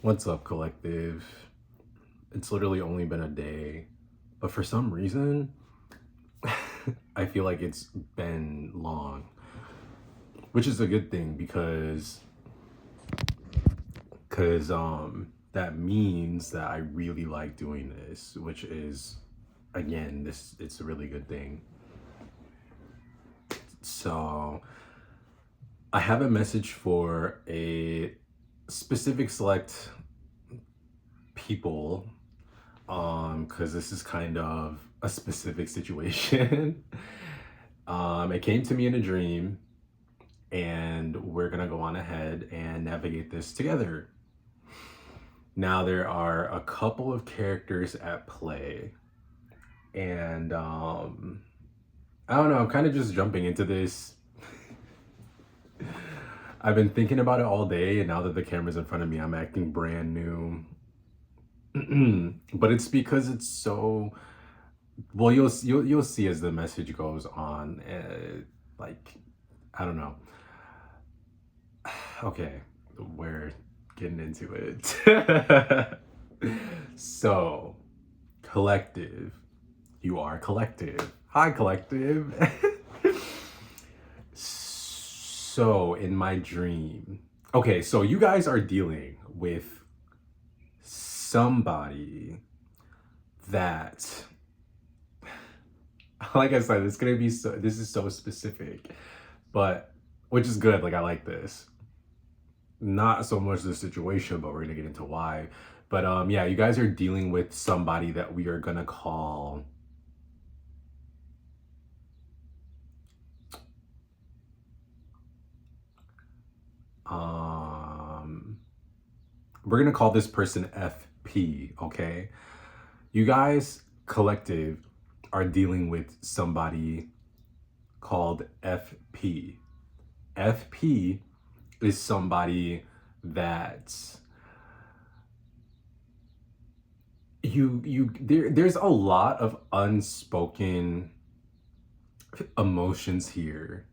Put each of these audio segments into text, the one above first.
What's up, collective? It's literally only been a day, but for some reason, I feel like it's been long, which is a good thing because that means that I really like doing this, which is again, this it's a really good thing. So, I have a message for a specific select people because this is kind of a specific situation. It came to me in a dream, and we're gonna go on ahead and navigate this together. Now, there are a couple of characters at play, and I don't know, I'm kind of just jumping into this. I've been thinking about it all day, and now that the camera's in front of me, I'm acting brand new. But it's because it's so well. You'll see as the message goes on. Like I don't know. Okay, we're getting into it. So, collective. You are collective. Hi, collective. So, in my dream. Okay, so you guys are dealing with somebody that, like I said, this is so specific, but which is good. Like, I like this. Not so much the situation, but we're gonna get into why. But yeah, you guys are dealing with somebody that we are gonna call um we're gonna call this person FP, okay? You guys collective are dealing with somebody called FP. FP is somebody that there's a lot of unspoken emotions here.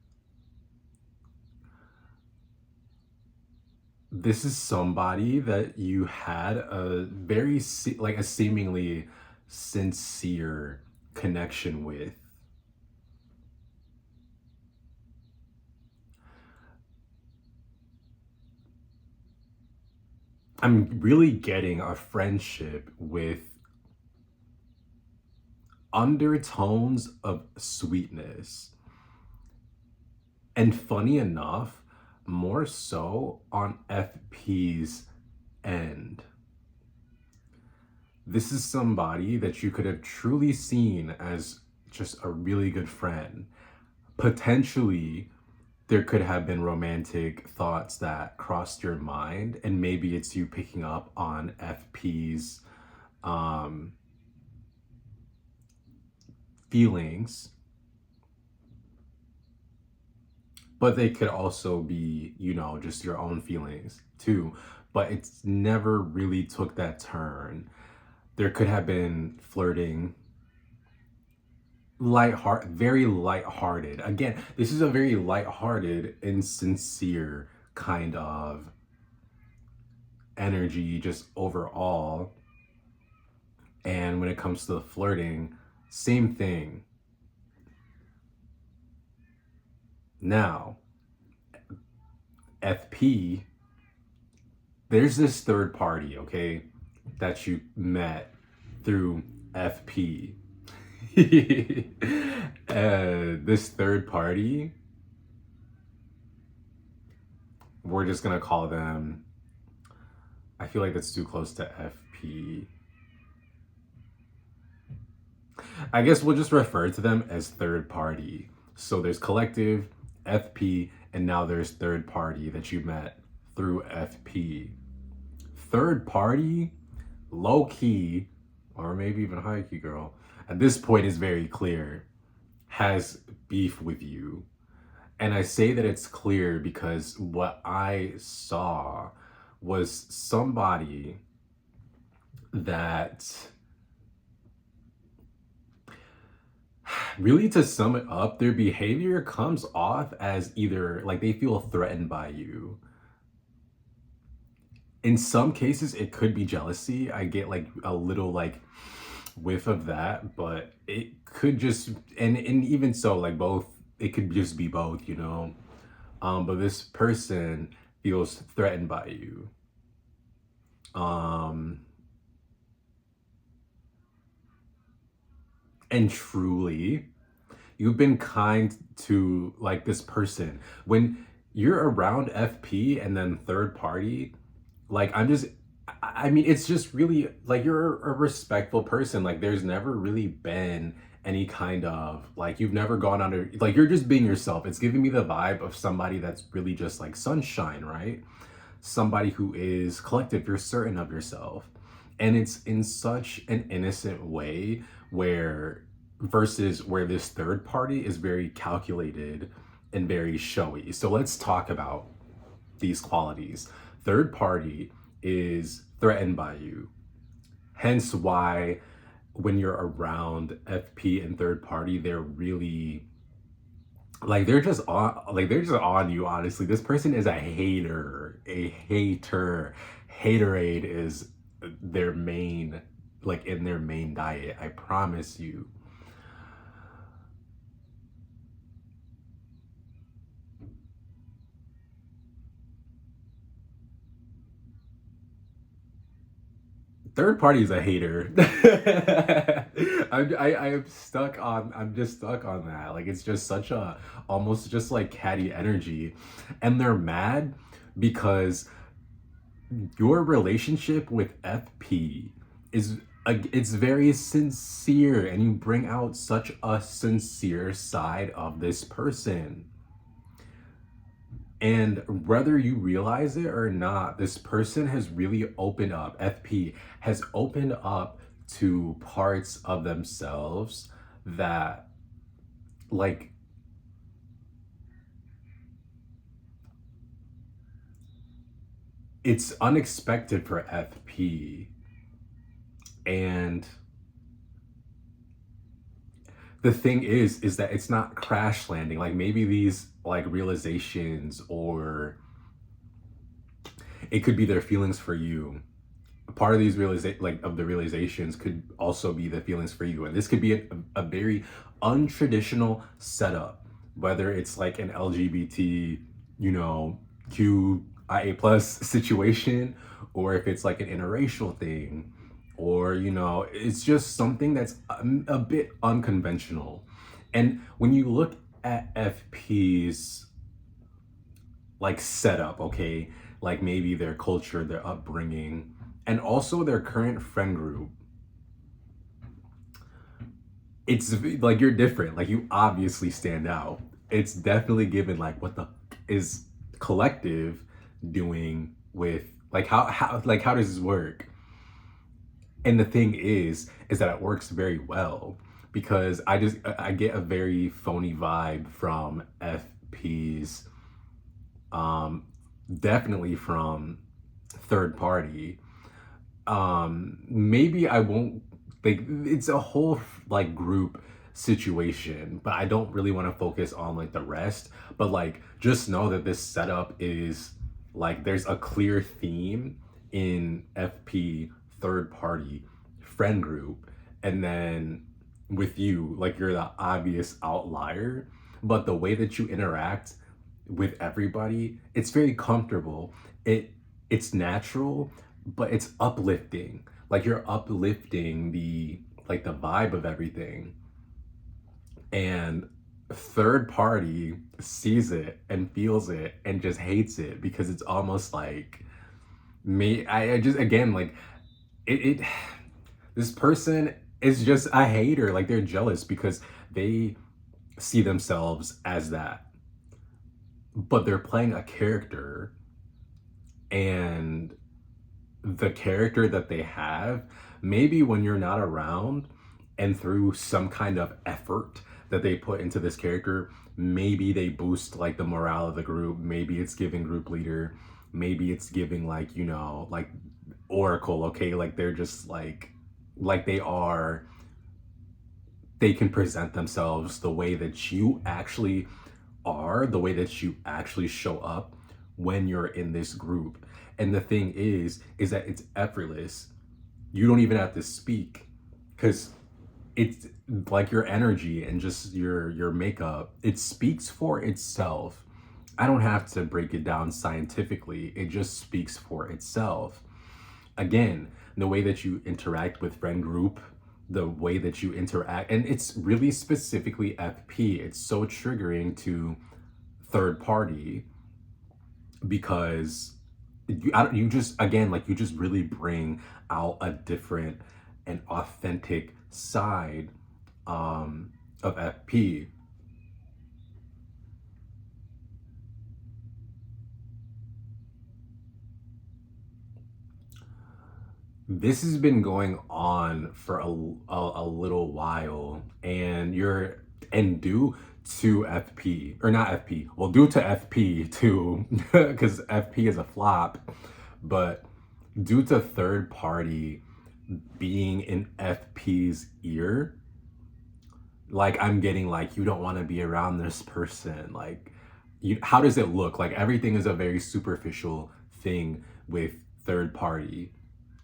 This is somebody that you had a like a seemingly sincere connection with. I'm really getting a friendship with undertones of sweetness. And funny enough, more so on FP's end. This is somebody that you could have truly seen as just a really good friend. Potentially, there could have been romantic thoughts that crossed your mind, and maybe it's you picking up on FP's um, feelings, but they could also be, just your own feelings too. But it's never really took that turn. There could have been flirting, very lighthearted. Again, this is a very lighthearted and sincere kind of energy, just overall. And when it comes to the flirting, same thing. Now, FP, there's this third party, okay, that you met through FP. This third party, we're just gonna call them, I feel like that's too close to FP. I guess we'll just refer to them as third party. So there's collective, FP, and now there's third party that you met through FP. Third party, low key, or maybe even high key girl, at this point is very clear, has beef with you. And I say that it's clear because what I saw was somebody that, really, to sum it up, their behavior comes off as either like they feel threatened by you. In some cases it could be jealousy. I get like a little like whiff of that, but it could just, and even so, like both, it could just be both, you know. But this person feels threatened by you. Um and truly, you've been kind to like this person. When you're around FP and then third party, like I mean, it's just really like you're a respectful person. Like there's never really been any kind of like, you've never gone under, like you're just being yourself. It's giving me the vibe of somebody that's really just like sunshine, right? Somebody who is collective, you're certain of yourself. And it's in such an innocent way, where versus where this third party is very calculated and very showy. So let's talk about these qualities. Third party is threatened by you. Hence why when you're around FP and third party, they're really like they're just on you, honestly. This person is a hater. A hater. Haterade is their main, like in their main diet. I promise you. Third party is a hater. I'm just stuck on that. Like it's just such a almost just like catty energy. And they're mad because your relationship with FP is it's very sincere, and you bring out such a sincere side of this person. And whether you realize it or not, this person has really opened up, FP has opened up to parts of themselves that, like, it's unexpected for FP. And the thing is that it's not crash landing. Like maybe these like realizations, or it could be their feelings for you. Part of these like of the realizations could also be the feelings for you, and this could be a very untraditional setup, whether it's like an LGBT, you know, QIA plus situation, or if it's like an interracial thing, or you know, it's just something that's a bit unconventional. And when you look at FP's like setup, okay, like maybe their culture, their upbringing, and also their current friend group, it's like you're different. Like you obviously stand out. It's definitely given like what the is collective doing with, like how does this work? And the thing is that it works very well, because I get a very phony vibe from FP's, um definitely from third party. Maybe I won't, like it's a whole like group situation, but I don't really want to focus on like the rest. But like just know that this setup is like there's a clear theme in FP third party friend group, and then with you, like you're the obvious outlier, but the way that you interact with everybody, it's very comfortable. It's natural, but it's uplifting. Like you're uplifting the like the vibe of everything. And third party sees it and feels it and just hates it, because it's almost like me. I just again like it this person is just a hater. Like they're jealous because they see themselves as that, but they're playing a character, and the character that they have, maybe when you're not around, and through some kind of effort that they put into this character, maybe they boost like the morale of the group. Maybe it's giving group leader, maybe it's giving like, you know, like Oracle, okay? Like they're just like they can present themselves the way that you actually are, the way that you actually show up when you're in this group. And the thing is that it's effortless. You don't even have to speak because it's like your energy and just your makeup, it speaks for itself. I don't have to break it down scientifically. It just speaks for itself. Again, the way that you interact with friend group, the way that you interact, and it's really specifically FP. It's so triggering to third party because you just, again, like, you just really bring out a different and authentic side of FP. This has been going on for a little while, and due to FP, or not FP, well, due to FP too, because FP is a flop, but due to third party being in FP's ear, like, I'm getting like, you don't want to be around this person. Like, how does it look? Like, everything is a very superficial thing with third party.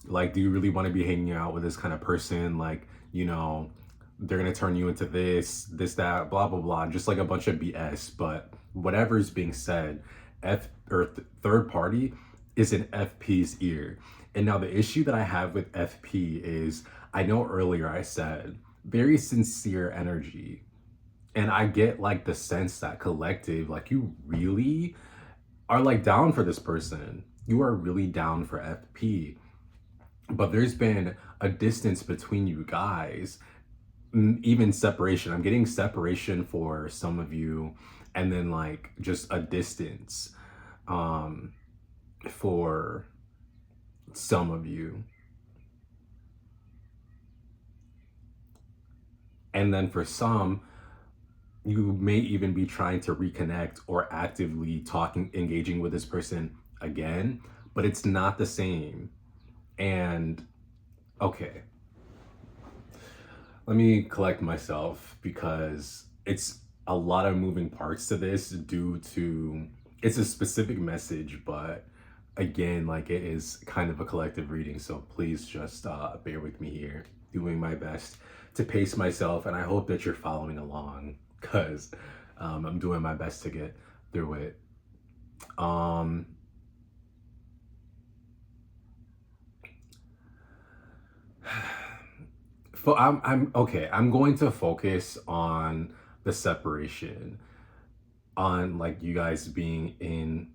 Like, do you really want to be hanging out with this kind of person? Like, they're gonna turn you into this, that, blah, blah, blah, just like a bunch of BS. But whatever's being said, third party is in FP's ear. And now the issue that I have with FP is, I know earlier I said very sincere energy. And I get like the sense that collective, like, you really are like down for this person. You are really down for FP. But there's been a distance between you guys, even separation. I'm getting separation for some of you, and then like just a distance for some of you. And then for some, you may even be trying to reconnect or actively talking, engaging with this person again, but it's not the same. And okay, let me collect myself, because it's a lot of moving parts to this due to, it's a specific message, but again, like, it is kind of a collective reading. So please just bear with me here, doing my best to pace myself. And I hope that you're following along, because I'm doing my best to get through it. I'm okay. I'm going to focus on the separation, on like you guys being in.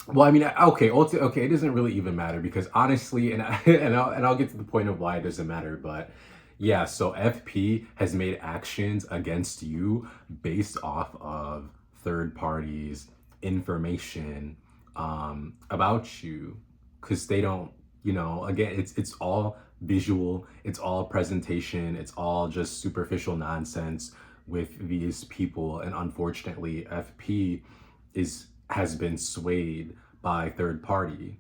Well, I mean, okay, okay. It doesn't really even matter, because honestly, and I'll get to the point of why it doesn't matter. But yeah, so FP has made actions against you based off of third parties' information about you, because they don't, again, it's all visual, it's all presentation, it's all just superficial nonsense with these people. And unfortunately, FP has been swayed by third party,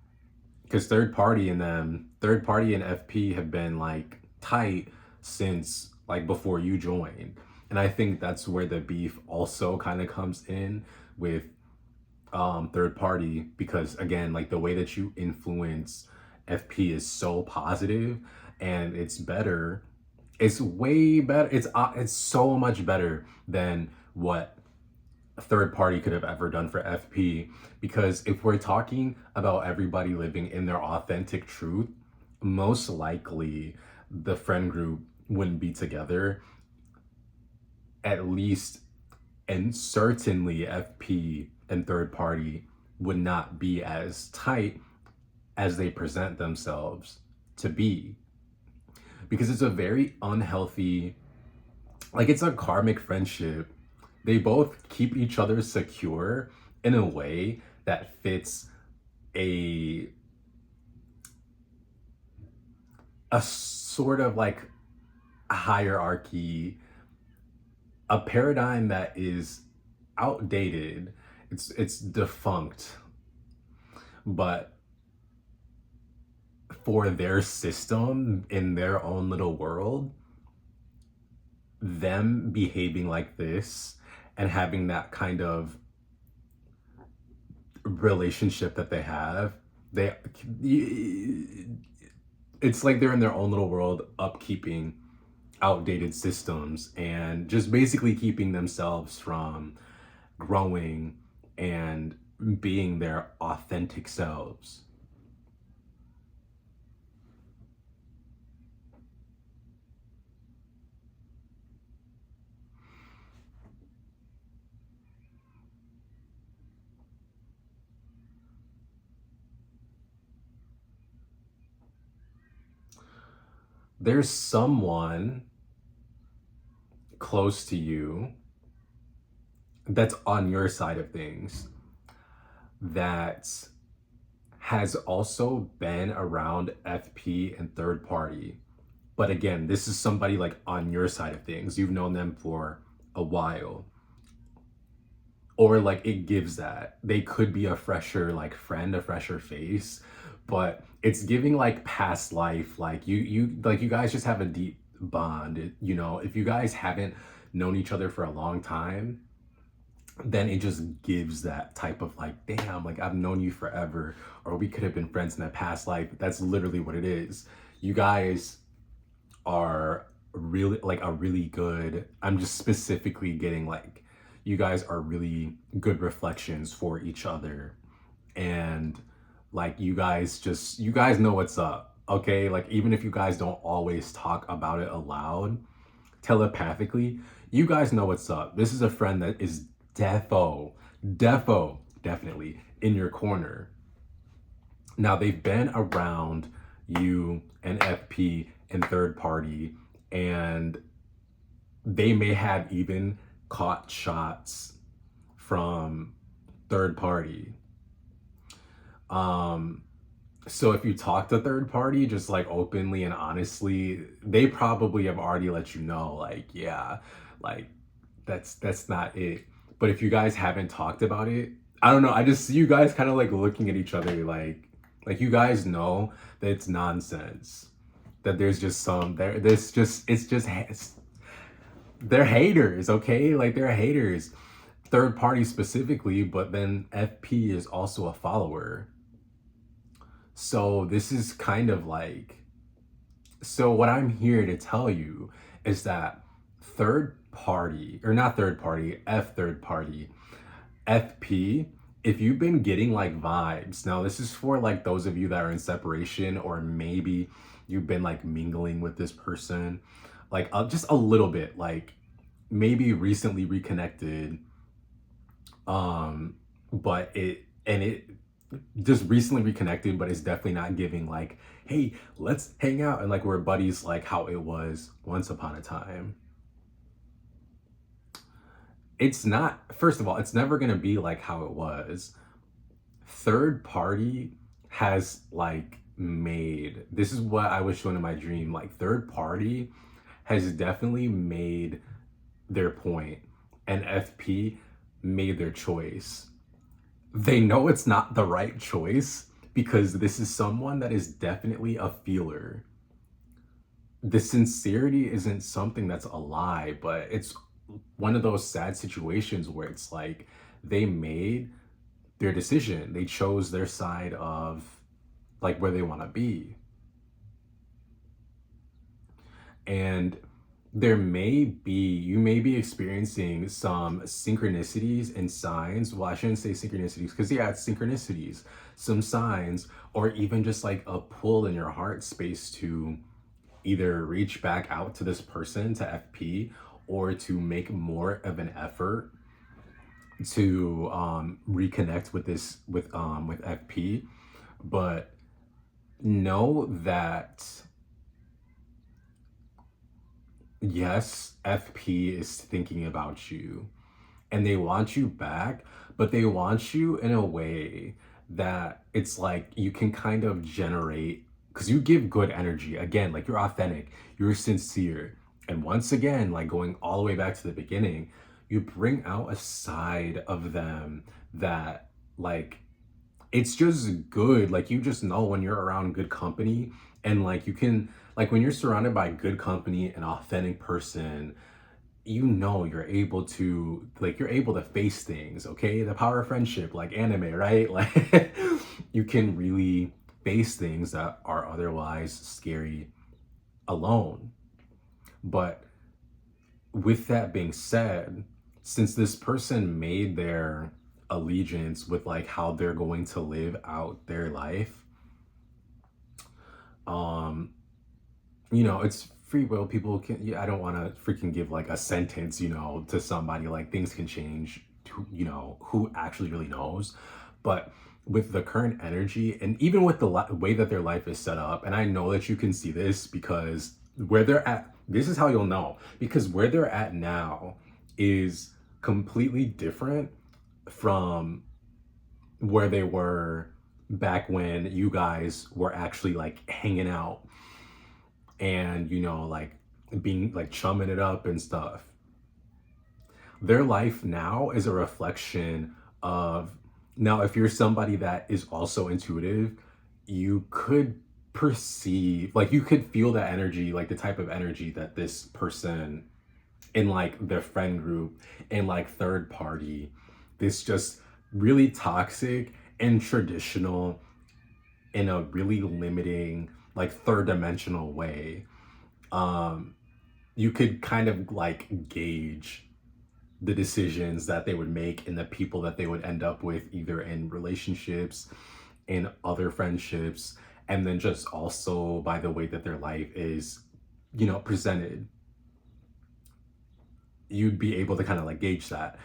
because third party and FP have been like tight since like before you joined. And I think that's where the beef also kind of comes in with third party, because again, like, the way that you influence FP is so positive, and it's better. It's way better. It's so much better than what a third party could have ever done for FP. Because if we're talking about everybody living in their authentic truth, most likely the friend group wouldn't be together, at least. And certainly FP and third party would not be as tight as they present themselves to be, because it's a very unhealthy, like, it's a karmic friendship. They both keep each other secure in a way that fits a sort of like hierarchy, a paradigm that is outdated. It's defunct. But for their system in their own little world, them behaving like this and having that kind of relationship that they have, they it's like they're in their own little world, upkeeping outdated systems and just basically keeping themselves from growing and being their authentic selves. There's someone close to you that's on your side of things that has also been around FP and third party. But again, this is somebody like on your side of things. You've known them for a while. Or like it gives that. They could be a fresher like friend, a fresher face, but it's giving like past life. Like you guys just have a deep bond. You know, if you guys haven't known each other for a long time, then it just gives that type of like, damn, like I've known you forever, or we could have been friends in a past life. That's literally what it is. You guys are really like a really good, I'm just specifically getting like, you guys are really good reflections for each other. And like you guys know what's up. Okay. Like even if you guys don't always talk about it aloud, telepathically, you guys know what's up. This is a friend that is definitely in your corner. Now they've been around you and FP and third party, and they may have even caught shots from third party. So if you talk to third party just like openly and honestly, they probably have already let you know like, yeah, like that's not it. But if you guys haven't talked about it, I don't know, I just see you guys kind of like looking at each other like you guys know that it's nonsense. That there's just some there's just it's just they're haters, okay? Like they're haters. Third party specifically, but then FP is also a follower. So this is kind of like, so what I'm here to tell you is that third party, or not third party, F third party, FP, if you've been getting like vibes, now this is for like those of you that are in separation, or maybe you've been like mingling with this person, like just a little bit, like maybe recently reconnected, but it just recently reconnected, but it's definitely not giving like, hey, let's hang out and like we're buddies like how it was once upon a time. It's not, first of all, it's never gonna be like how it was. Third party has like made, this is what I was shown in my dream, like third party has definitely made their point, and FP made their choice. They know it's not the right choice because this is someone that is definitely a feeler. The sincerity isn't something that's a lie, but it's one of those sad situations where it's like they made their decision. They chose their side of like where they want to be. And you may be experiencing some synchronicities and signs. Well, I shouldn't say synchronicities because, yeah, it's synchronicities, some signs, or even just like a pull in your heart space to either reach back out to this person, to FP, or to make more of an effort to reconnect with with FP. But know that yes, FP is thinking about you and they want you back, but they want you in a way that it's like you can kind of generate, because you give good energy. Again, like you're authentic, you're sincere. And once again, like going all the way back to the beginning, you bring out a side of them that like it's just good. Like you just know when you're around good company, and like you can, like when you're surrounded by good company, an authentic person, you know you're able to you're able to face things, okay? The power of friendship, like anime, right? Like you can really face things that are otherwise scary alone. But with that being said, since this person made their allegiance with like how they're going to live out their life, um it's free will. People can, yeah, I don't want to freaking give like a sentence, to somebody, like things can change to, who actually really knows. But with the current energy and even with the way that their life is set up, and I know that you can see this because where they're at, this is how you'll know, because where they're at now is completely different from where they were back when you guys were actually like hanging out and like being like chumming it up and stuff. Their life now is a reflection of, now if you're somebody that is also intuitive, you could perceive, like you could feel that energy, like the type of energy that this person in like their friend group and like third party, this just really toxic and traditional in a really limiting, like third dimensional way. um you could kind of like gauge the decisions that they would make and the people that they would end up with, either in relationships, in other friendships, and then just also by the way that their life is presented. You'd be able to kind of like gauge that.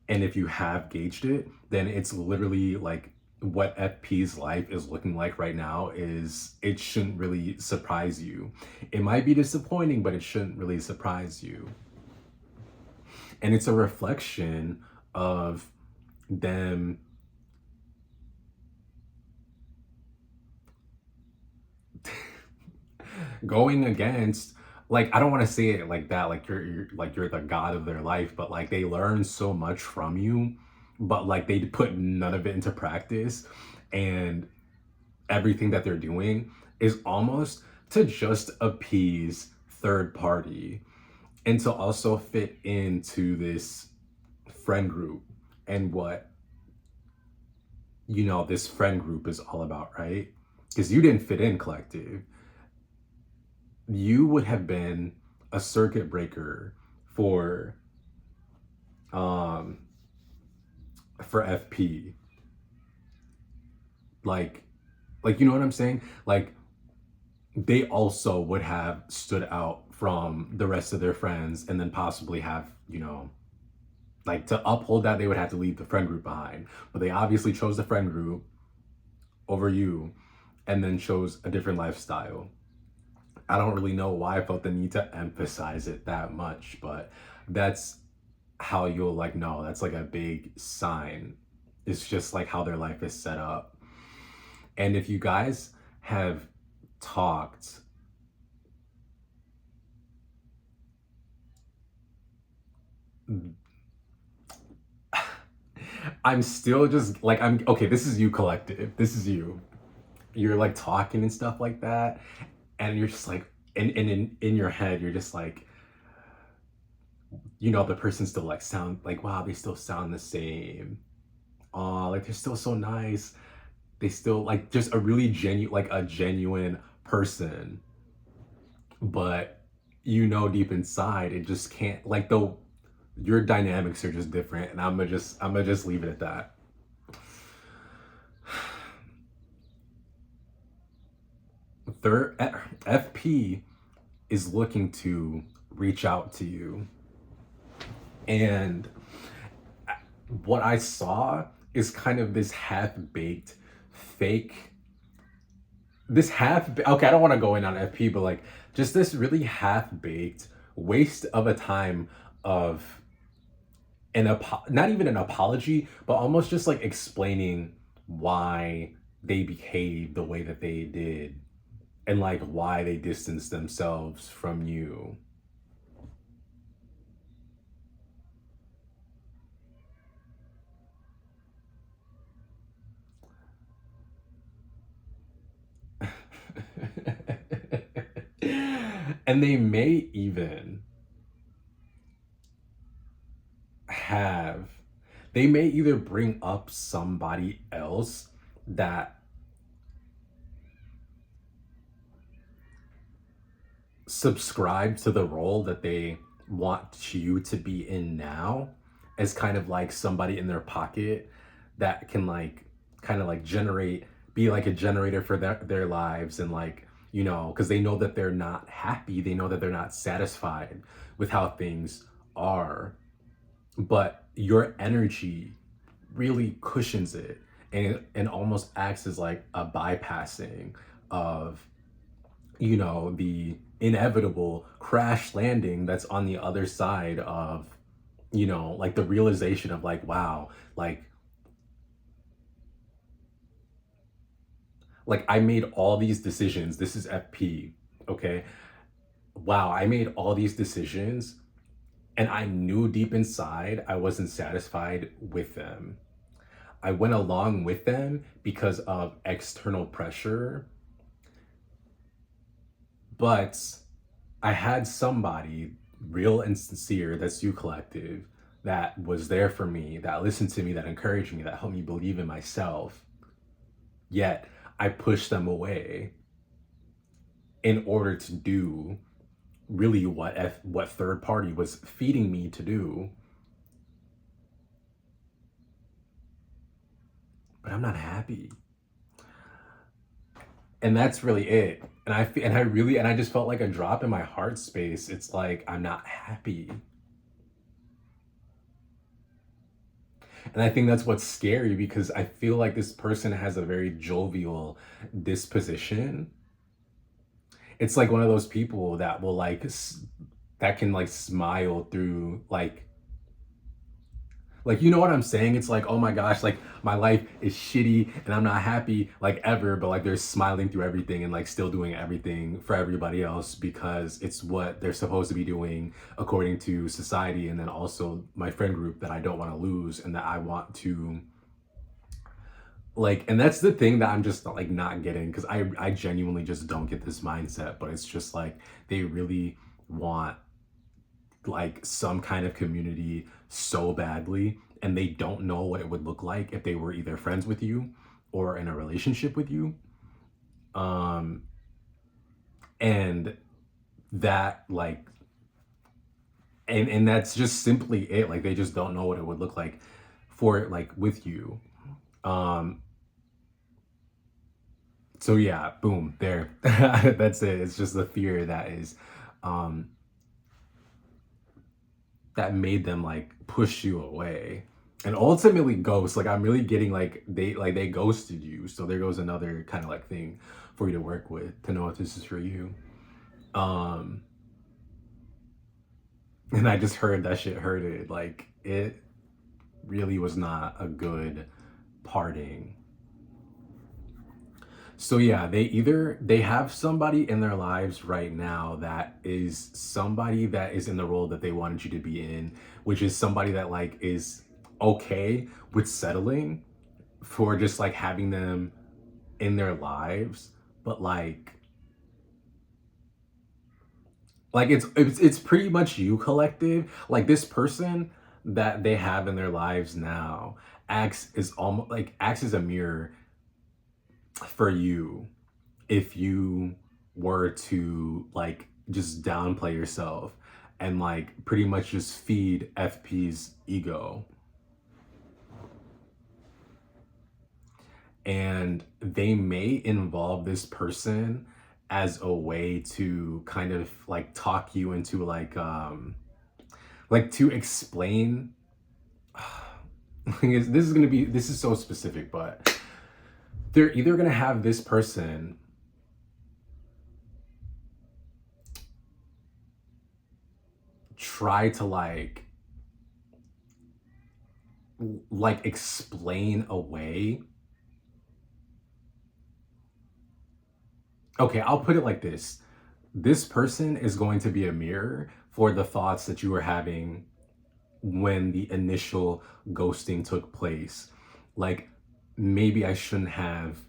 And if you have gauged it, then it's literally like what FP's life is looking like right now is, it shouldn't really surprise you. It might be disappointing, but it shouldn't really surprise you. And it's a reflection of them going against, like, I don't want to say it like that, like you're the god of their life, but like they learn so much from you, but like they put none of it into practice. And everything that they're doing is almost to just appease third party and to also fit into this friend group and what this friend group is all about, right? Because you didn't fit in, collective. You would have been a circuit breaker for um for FP. like you know what I'm saying? Like they also would have stood out from the rest of their friends, and then possibly have, like to uphold that, they would have to leave the friend group behind. But they obviously chose the friend group over you, and then chose a different lifestyle. I don't really know why I felt the need to emphasize it that much, but that's how you'll like know. That's like a big sign. It's just like how their life is set up. And if you guys have talked, I'm still just like, I'm okay. This is you, collective. This is you. You're like talking and stuff like that, and you're just like, and in your head, you're just like, the person still like sound like, wow, they still sound the same. Oh, like they're still so nice. They still like just a really genuine, like a genuine person. But deep inside, it just can't, like, the your dynamics are just different, and I'm gonna just leave it at that. Third, FP is looking to reach out to you, and what I saw is kind of this half-baked fake, okay, I don't want to go in on FP, but like just this really half-baked waste of a time of not even an apology, but almost just like explaining why they behaved the way that they did, and like why they distanced themselves from you. And they may even they may either bring up somebody else that subscribe to the role that they want you to be in now, as kind of like somebody in their pocket that can like kind of like generate, be like a generator for their lives, and like, you know, because they know that they're not happy, they know that they're not satisfied with how things are, but your energy really cushions it, and almost acts as like a bypassing of, you know, the inevitable crash landing that's on the other side of, you know, like the realization of like, wow, like I made all these decisions. This is FP, okay? Wow, I made all these decisions and I knew deep inside I wasn't satisfied with them. I went along with them because of external pressure, but I had somebody real and sincere, that's you collective, that was there for me, that listened to me, that encouraged me, that helped me believe in myself. Yet I pushed them away in order to do really what third party was feeding me to do. But I'm not happy. And that's really it. And I just felt like a drop in my heart space. It's like I'm not happy. And I think that's what's scary, because I feel like this person has a very jovial disposition. It's like one of those people that will like that can like smile through like, you know what I'm saying? It's like, oh my gosh, like my life is shitty and I'm not happy like ever, but like they're smiling through everything and like still doing everything for everybody else because it's what they're supposed to be doing according to society, and then also my friend group that I don't want to lose and that I want to like. And that's the thing that I'm just like not getting, because I genuinely just don't get this mindset, but it's just like they really want like some kind of community so badly, and they don't know what it would look like if they were either friends with you or in a relationship with you. um and that like, and that's just simply it, like they just don't know what it would look like for like with you. um so yeah, boom, there. That's it. It's just the fear that is um that made them like push you away and ultimately ghost. Like I'm really getting like they ghosted you, so there goes another kind of like thing for you to work with to know if this is for you. um and I just heard that shit hurted, like it really was not a good parting. So yeah, they have somebody in their lives right now that is somebody that is in the role that they wanted you to be in, which is somebody that like is okay with settling for just like having them in their lives. But like it's pretty much you collective. Like this person that they have in their lives now acts as a mirror for you if you were to like just downplay yourself and like pretty much just feed FP's ego. And they may involve this person as a way to kind of like talk you into like to explain. This is so specific, but they're either going to have this person try to like explain away. Okay, I'll put it like this. This person is going to be a mirror for the thoughts that you were having when the initial ghosting took place. Like, maybe I shouldn't have,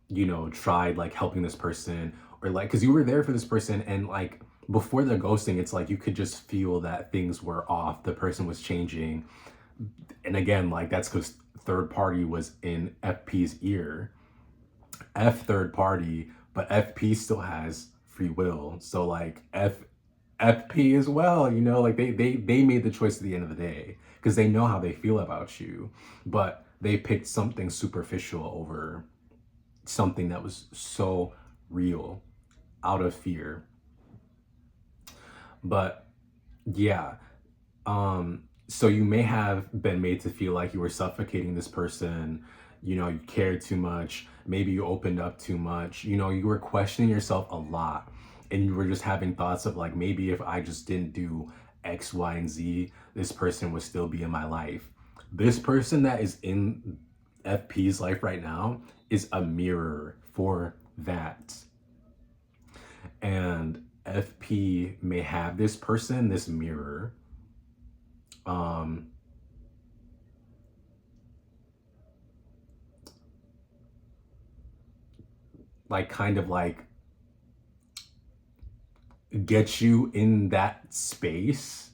you know, tried like helping this person, or like, because you were there for this person, and like before the ghosting, it's like you could just feel that things were off. The person was changing. And again, like that's because third party was in FP's ear. F third party, but FP still has free will. So like FP as well, you know, like they made the choice at the end of the day because they know how they feel about you, but they picked something superficial over something that was so real out of fear. But yeah, so you may have been made to feel like you were suffocating this person, you know, you cared too much, maybe you opened up too much, you know, you were questioning yourself a lot, and you were just having thoughts of like, maybe if I just didn't do X, Y, and Z, this person would still be in my life. This person that is in FP's life right now is a mirror for that. And FP may have this person, this mirror, um, like kind of like get you in that space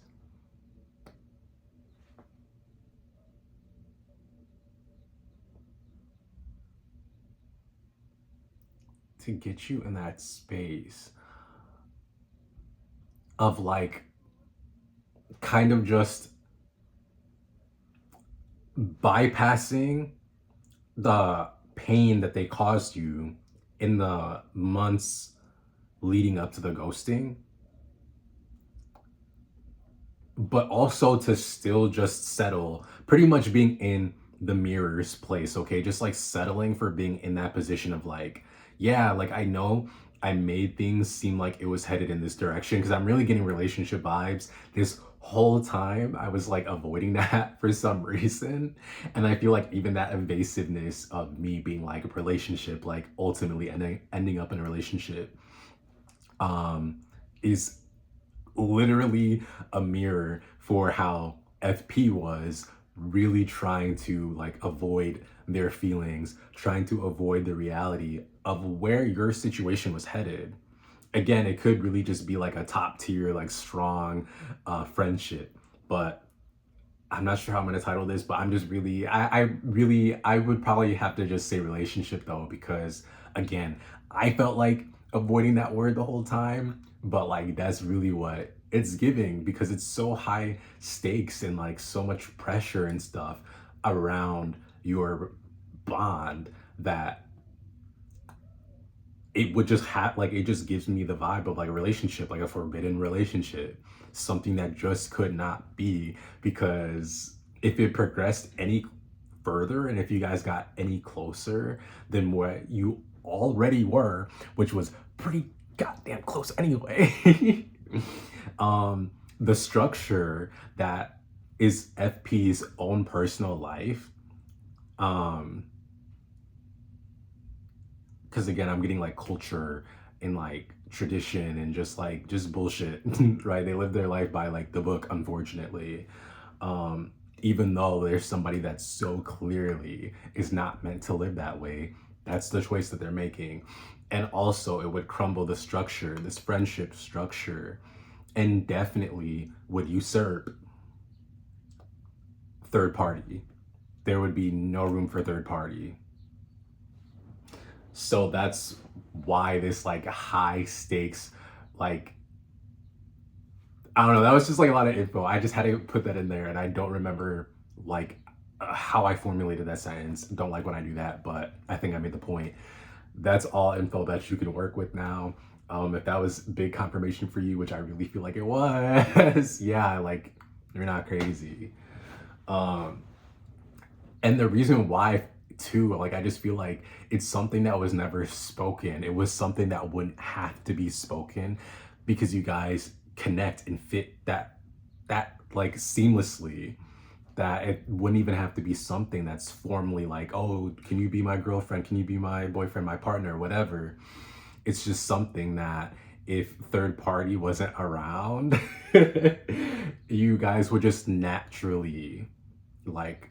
to get you in that space of like kind of just bypassing the pain that they caused you in the months leading up to the ghosting, but also to still just settle, pretty much being in the mirror's place, okay? Just like settling for being in that position of like, yeah, like I know I made things seem like it was headed in this direction because I'm really getting relationship vibes. This whole time I was like avoiding that for some reason. And I feel like even that evasiveness of me being like a relationship, like ultimately ending up in a relationship, um, is literally a mirror for how FP was really trying to like avoid their feelings, trying to avoid the reality of where your situation was headed. Again, it could really just be like a top tier, like strong friendship, but I'm not sure how I'm gonna title this, but I'm just really, I would probably have to just say relationship though, because again, I felt like avoiding that word the whole time, but like that's really what it's giving because it's so high stakes and like so much pressure and stuff around your bond that it would just have like it just gives me the vibe of like a relationship, like a forbidden relationship, something that just could not be, because if it progressed any further and if you guys got any closer than what you already were, which was pretty goddamn close anyway, the structure that is FP's own personal life, um because again I'm getting like culture and like tradition and just like just bullshit, right? They live their life by like the book, unfortunately. um Even though there's somebody that so clearly is not meant to live that way, that's the choice that they're making. And also it would crumble the structure, this friendship structure, and definitely would usurp third party. There would be no room for third party. So that's why this like high stakes, like I don't know, that was just like a lot of info. I just had to put that in there, and I don't remember like how I formulated that sentence. Don't like when I do that, but I think I made the point. That's all info that you can work with now. If that was big confirmation for you, which I really feel like it was, yeah, like you're not crazy. Um, and the reason why too, like I just feel like it's something that was never spoken. It was something that wouldn't have to be spoken because you guys connect and fit that like seamlessly, that it wouldn't even have to be something that's formally like, oh, can you be my girlfriend, can you be my boyfriend, my partner, whatever. It's just something that if third party wasn't around, you guys would just naturally like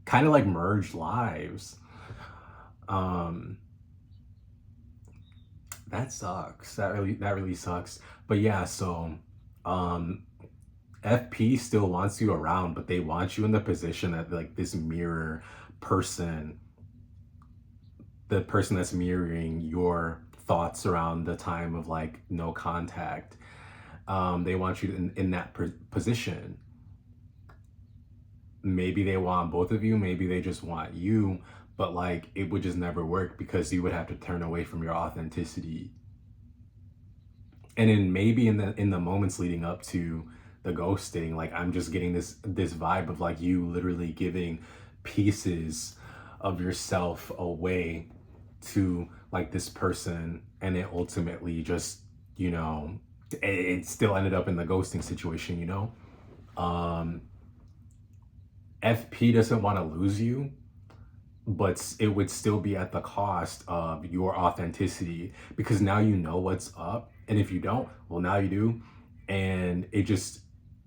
kind of like merge lives. Um, that sucks. That really sucks. But yeah, so um FP still wants you around, but they want you in the position that like this mirror person, the person that's mirroring your thoughts around the time of like no contact. They want you in that position. Maybe they want both of you, maybe they just want you, but like it would just never work because you would have to turn away from your authenticity. And then maybe in the moments leading up to the ghosting, like I'm just getting this vibe of like you literally giving pieces of yourself away to like this person, and it ultimately just, you know, it still ended up in the ghosting situation, you know. um FP doesn't want to lose you, but it would still be at the cost of your authenticity, because now you know what's up, and if you don't, well, now you do, and it just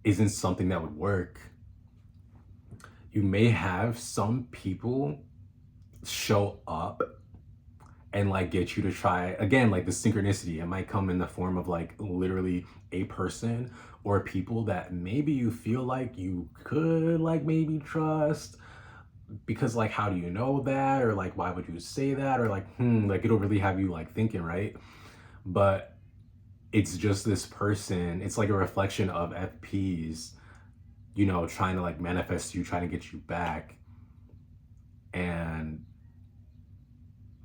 isn't something that would work. You may have some people show up and like get you to try again, like the synchronicity, it might come in the form of like literally a person or people that maybe you feel like you could like maybe trust, because like how do you know that, or like why would you say that, or like like it'll really have you like thinking, right? But it's just this person, it's like a reflection of FPs, you know, trying to like manifest you, trying to get you back. And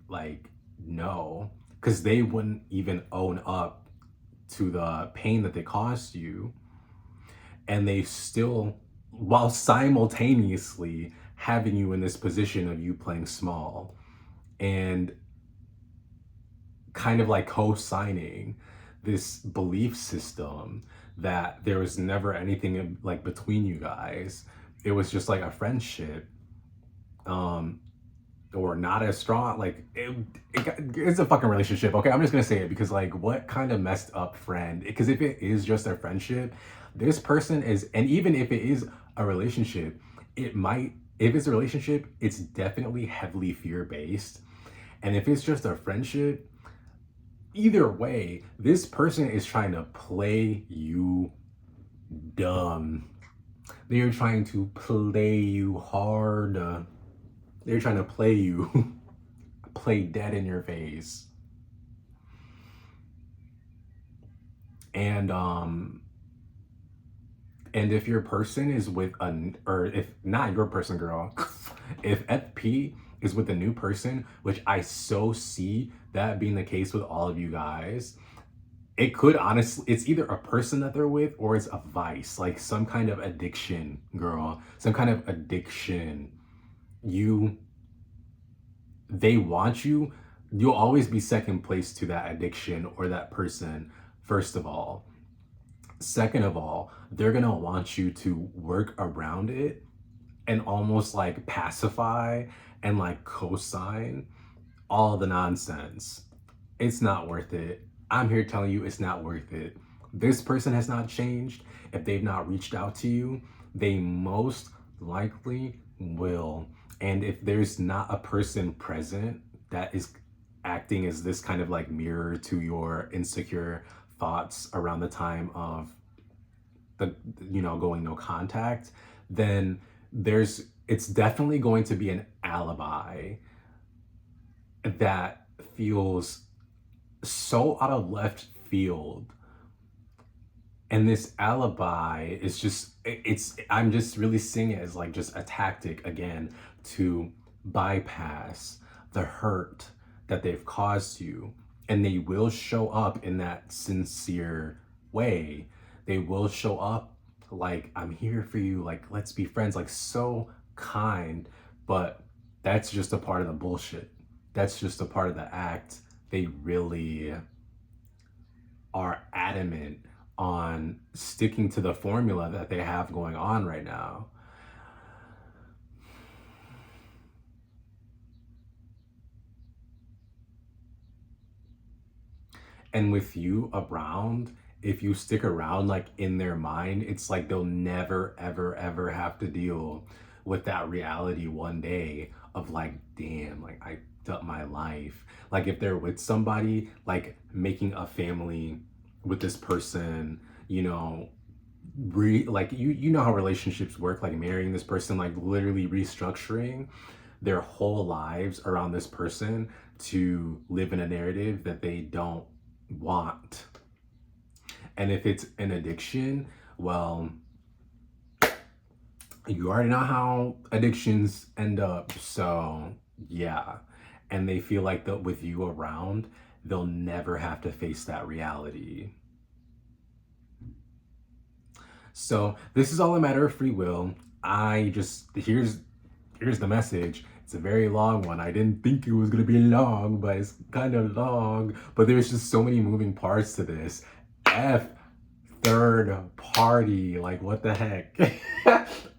like, no, because they wouldn't even own up to the pain that they caused you, and they still, while simultaneously having you in this position of you playing small and kind of like co-signing this belief system that there was never anything like between you guys. It was just like a friendship, um or not as strong, like it's a fucking relationship, okay? I'm just gonna say it, because like what kind of messed up friend, because if it is just a friendship, this person is, and even if it is a relationship, it might, if it's a relationship, it's definitely heavily fear based. And if it's just a friendship, either way, this person is trying to play you dumb. They're trying to play you hard. They're trying to play you, play dead in your face. And if your person is with or if not your person, girl, if FP is with a new person, which I so see that being the case with all of you guys, it could honestly, it's either a person that they're with or it's a vice, like some kind of addiction, girl, some kind of addiction. You, they want you, you'll always be second place to that addiction or that person, first of all. Second of all, they're gonna want you to work around it and almost like pacify and like co-sign all the nonsense. It's not worth it. I'm here telling you it's not worth it. This person has not changed. If they've not reached out to you, they most likely will. And if there's not a person present that is acting as this kind of like mirror to your insecure thoughts around the time of the, you know, going no contact, then there's, it's definitely going to be an alibi that feels so out of left field. And this alibi is just, it's, I'm just really seeing it as like just a tactic again to bypass the hurt that they've caused you. And they will show up in that sincere way. They will show up like, I'm here for you, like let's be friends, like so kind. But that's just a part of the bullshit. That's just a part of the act. They really are adamant on sticking to the formula that they have going on right now. And with you around, if you stick around like in their mind, it's like they'll never, ever, ever have to deal with that reality one day of like, damn, like I dumped my life. Like if they're with somebody, like making a family with this person, you know, like you know how relationships work, like marrying this person, like literally restructuring their whole lives around this person to live in a narrative that they don't want. And if it's an addiction, well, you already know how addictions end up. So, yeah. And they feel like that with you around, they'll never have to face that reality. So, this is all a matter of free will. I just here's the message. It's a very long one. I didn't think it was going to be long, but it's kind of long. But there's just so many moving parts to this. F third party. Like, what the heck?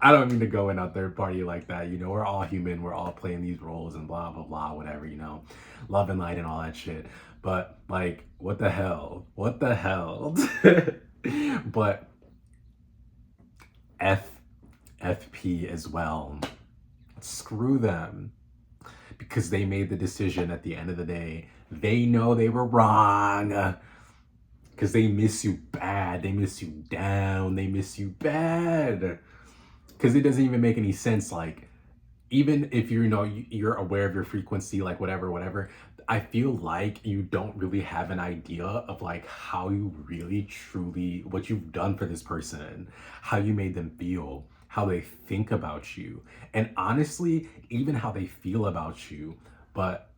I don't mean to go in on third party like that. You know, we're all human. We're all playing these roles and blah, blah, blah, whatever, you know, love and light and all that shit. But, like, what the hell? What the hell? But FP as well. Screw them. Because they made the decision at the end of the day. They know they were wrong. Because they miss you bad. They miss you down. They miss you bad. Because it doesn't even make any sense. Like, even if you're aware of your frequency, like whatever, I feel like you don't really have an idea of like how you really truly, what you've done for this person, how you made them feel, how they think about you, and honestly, even how they feel about you, but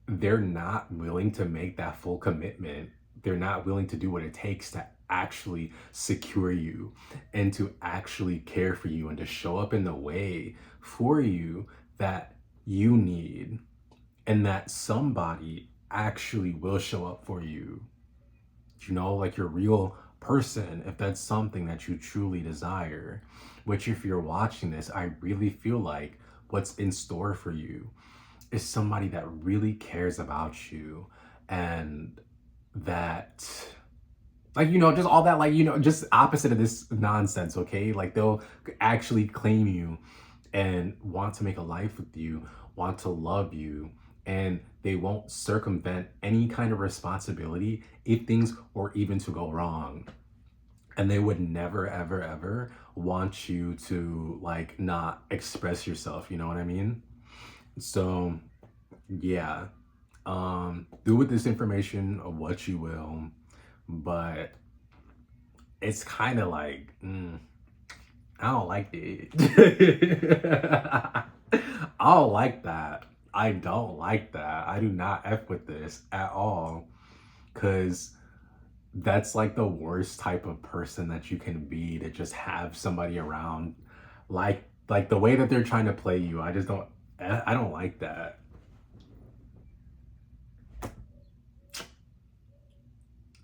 they're not willing to make that full commitment. They're not willing to do what it takes to actually secure you and to actually care for you and to show up in the way for you that you need, and that somebody actually will show up for you. You know, like your real person, if that's something that you truly desire. Which, if you're watching this, I really feel like what's in store for you is somebody that really cares about you, and that, like, you know, just all that, like, you know, just opposite of this nonsense, okay? Like, they'll actually claim you and want to make a life with you, want to love you, and they won't circumvent any kind of responsibility if things were even to go wrong. And they would never, ever, ever want you to, like, not express yourself, you know what I mean? So, yeah. Do with this information what you will, but it's kind of like, I don't like it. I don't like that. I don't like that. I do not F with this at all. Cause that's like the worst type of person that you can be, to just have somebody around like the way that they're trying to play you. I don't like that.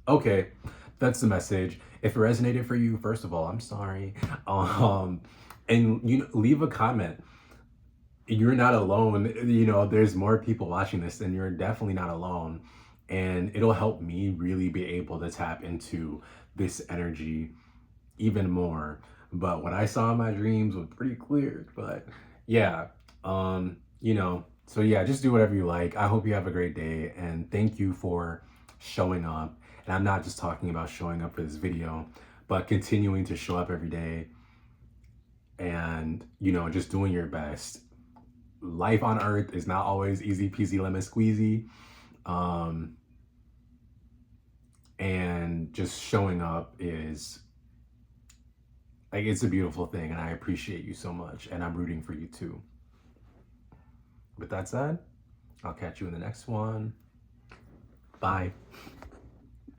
Okay, that's the message. If it resonated for you, first of all, I'm sorry. Um, and leave a comment. You're not alone. You know, there's more people watching this, and you're definitely not alone. And it'll help me really be able to tap into this energy even more. But what I saw in my dreams was pretty clear. But yeah, so yeah, just do whatever you like. I hope you have a great day, and thank you for showing up. And I'm not just talking about showing up for this video, but continuing to show up every day and, just doing your best. Life on earth is not always easy peasy lemon squeezy. And just showing up is, like, it's a beautiful thing, and I appreciate you so much, and I'm rooting for you too. With that said, I'll catch you in the next one. Bye.